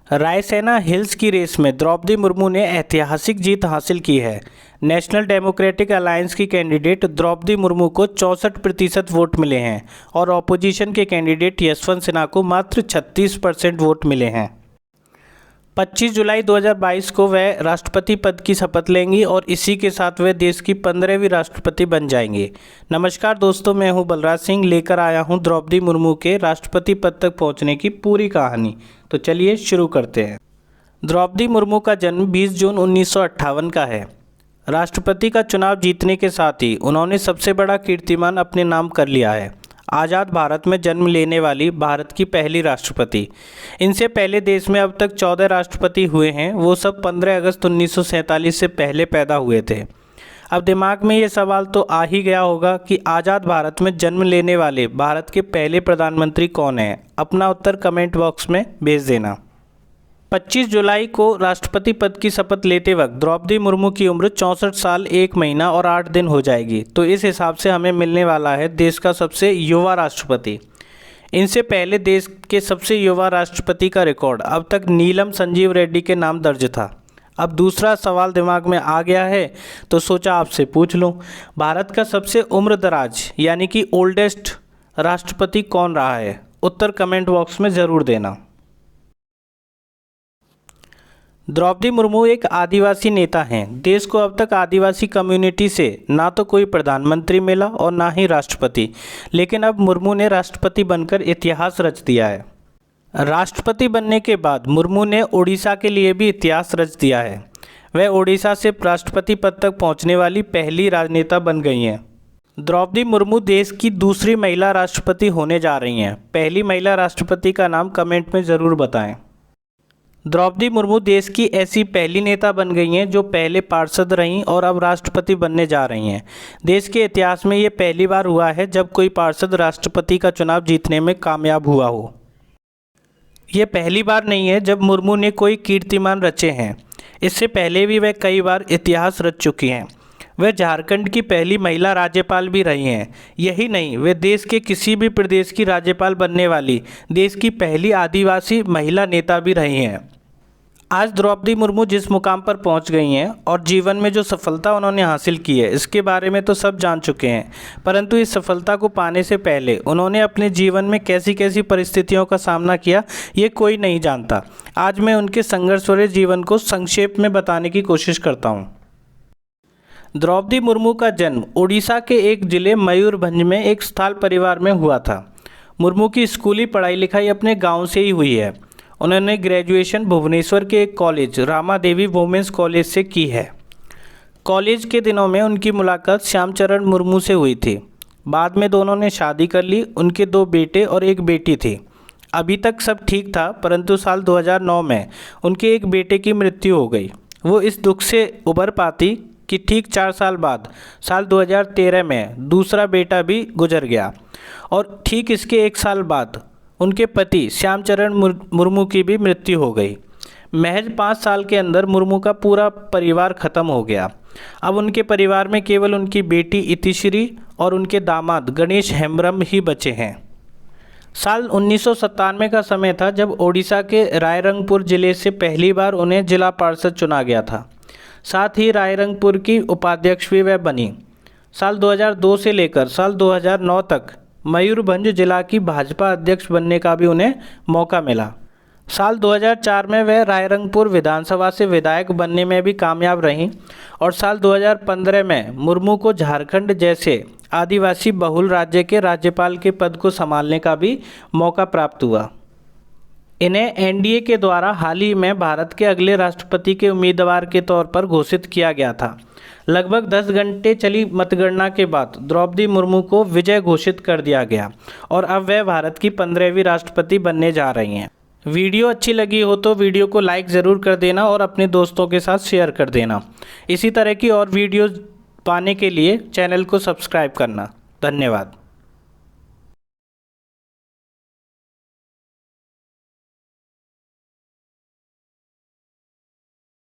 Raisena hills की race में द्रौपदी मुर्मू ने ऐतिहासिक जीत हासिल की है। नेशनल डेमोक्रेटिक अलायंस की कैंडिडेट द्रौपदी मुर्मू को 64% वोट मिले हैं और ऑपोजिशन के कैंडिडेट यशवंत सिन्हा को मात्र 36% वोट मिले हैं। 25 जुलाई 2022 को वह राष्ट्रपति पद की शपथ लेंगी और इसी के साथ वह देश की 15वीं राष्ट्रपति बन जाएंगी। नमस्कार दोस्तों, मैं हूं बलराज सिंह, लेकर आया हूं द्रौपदी मुर्मू के राष्ट्रपति पद तक पहुंचने की पूरी कहानी। तो चलिए शुरू करते हैं। द्रौपदी मुर्मू का जन्म 20 जून 1958 का है। राष्ट्रपति का चुनाव जीतने के साथ ही उन्होंने सबसे बड़ा कीर्तिमान अपने नाम कर लिया है। आज़ाद भारत में जन्म लेने वाली भारत की पहली राष्ट्रपति। इनसे पहले देश में अब तक 14 राष्ट्रपति हुए हैं, वो सब 15 अगस्त 1947 से पहले पैदा हुए थे। अब दिमाग में ये सवाल तो आ ही गया होगा कि आज़ाद भारत में जन्म लेने वाले भारत के पहले प्रधानमंत्री कौन हैं। अपना उत्तर कमेंट बॉक्स में भेज देना। 25 जुलाई को राष्ट्रपति पद की शपथ लेते वक्त द्रौपदी मुर्मू की उम्र 64 साल 1 महीना और 8 दिन हो जाएगी। तो इस हिसाब से हमें मिलने वाला है देश का सबसे युवा राष्ट्रपति। इनसे पहले देश के सबसे युवा राष्ट्रपति का रिकॉर्ड अब तक नीलम संजीव रेड्डी के नाम दर्ज था। अब दूसरा सवाल दिमाग में आ गया है तो सोचा आपसे पूछ लूँ, भारत का सबसे उम्रदराज यानी कि ओल्डेस्ट राष्ट्रपति कौन रहा है? उत्तर कमेंट बॉक्स में ज़रूर देना। द्रौपदी मुर्मू एक आदिवासी नेता हैं। देश को अब तक आदिवासी कम्युनिटी से ना तो कोई प्रधानमंत्री मिला और ना ही राष्ट्रपति, लेकिन अब मुर्मू ने राष्ट्रपति बनकर इतिहास रच दिया है। राष्ट्रपति बनने के बाद मुर्मू ने ओडिशा के लिए भी इतिहास रच दिया है। वह ओडिशा से राष्ट्रपति पद तक पहुंचने वाली पहली राजनेता बन गई हैं। द्रौपदी मुर्मू देश की दूसरी महिला राष्ट्रपति होने जा रही हैं। पहली महिला राष्ट्रपति का नाम कमेंट में ज़रूर बताएं। द्रौपदी मुर्मू देश की ऐसी पहली नेता बन गई हैं जो पहले पार्षद रहीं और अब राष्ट्रपति बनने जा रही हैं। देश के इतिहास में ये पहली बार हुआ है जब कोई पार्षद राष्ट्रपति का चुनाव जीतने में कामयाब हुआ हो। ये पहली बार नहीं है जब मुर्मू ने कोई कीर्तिमान रचे हैं। इससे पहले भी वह कई बार इतिहास रच चुकी हैं। वह झारखंड की पहली महिला राज्यपाल भी रही हैं। यही नहीं, वे देश के किसी भी प्रदेश की राज्यपाल बनने वाली देश की पहली आदिवासी महिला नेता भी रही हैं। आज द्रौपदी मुर्मू जिस मुकाम पर पहुंच गई हैं और जीवन में जो सफलता उन्होंने हासिल की है, इसके बारे में तो सब जान चुके हैं। परंतु इस सफलता को पाने से पहले उन्होंने अपने जीवन में कैसी कैसी परिस्थितियों का सामना किया, ये कोई नहीं जानता। आज मैं उनके संघर्ष भरे जीवन को संक्षेप में बताने की कोशिश करता हूँ। द्रौपदी मुर्मू का जन्म ओडिशा के एक जिले मयूरभंज में एक स्थाल परिवार में हुआ था। मुर्मू की स्कूली पढ़ाई लिखाई अपने गाँव से ही हुई है। उन्होंने ग्रेजुएशन भुवनेश्वर के एक कॉलेज रामा देवी वुमेंस कॉलेज से की है। कॉलेज के दिनों में उनकी मुलाकात श्यामचरण मुर्मू से हुई थी। बाद में दोनों ने शादी कर ली। उनके 2 बेटे और एक बेटी थी। अभी तक सब ठीक था, परंतु साल 2009 में उनके एक बेटे की मृत्यु हो गई। वो इस दुख से उबर पाती कि ठीक 4 साल बाद साल 2013 में दूसरा बेटा भी गुजर गया और ठीक इसके 1 साल बाद उनके पति श्यामचरण मुर्मू की भी मृत्यु हो गई। महज 5 साल के अंदर मुर्मू का पूरा परिवार खत्म हो गया। अब उनके परिवार में केवल उनकी बेटी इतिश्री और उनके दामाद गणेश हेम्ब्रम ही बचे हैं। साल 1997 का समय था जब ओडिशा के रायरंगपुर जिले से पहली बार उन्हें जिला पार्षद चुना गया था। साथ ही रायरंगपुर की उपाध्यक्ष भी वह बनी। साल 2002 से लेकर साल 2009 तक मयूरभंज जिला की भाजपा अध्यक्ष बनने का भी उन्हें मौका मिला। साल 2004 में वह रायरंगपुर विधानसभा से विधायक बनने में भी कामयाब रहीं और साल 2015 में मुर्मू को झारखंड जैसे आदिवासी बहुल राज्य के राज्यपाल के पद को संभालने का भी मौका प्राप्त हुआ। इन्हें एनडीए के द्वारा हाल ही में भारत के अगले राष्ट्रपति के उम्मीदवार के तौर पर घोषित किया गया था। लगभग 10 घंटे चली मतगणना के बाद द्रौपदी मुर्मू को विजय घोषित कर दिया गया और अब वह भारत की 15वीं राष्ट्रपति बनने जा रही हैं। वीडियो अच्छी लगी हो तो वीडियो को लाइक ज़रूर कर देना और अपने दोस्तों के साथ शेयर कर देना। इसी तरह की और वीडियोज़ पाने के लिए चैनल को सब्सक्राइब करना। धन्यवाद।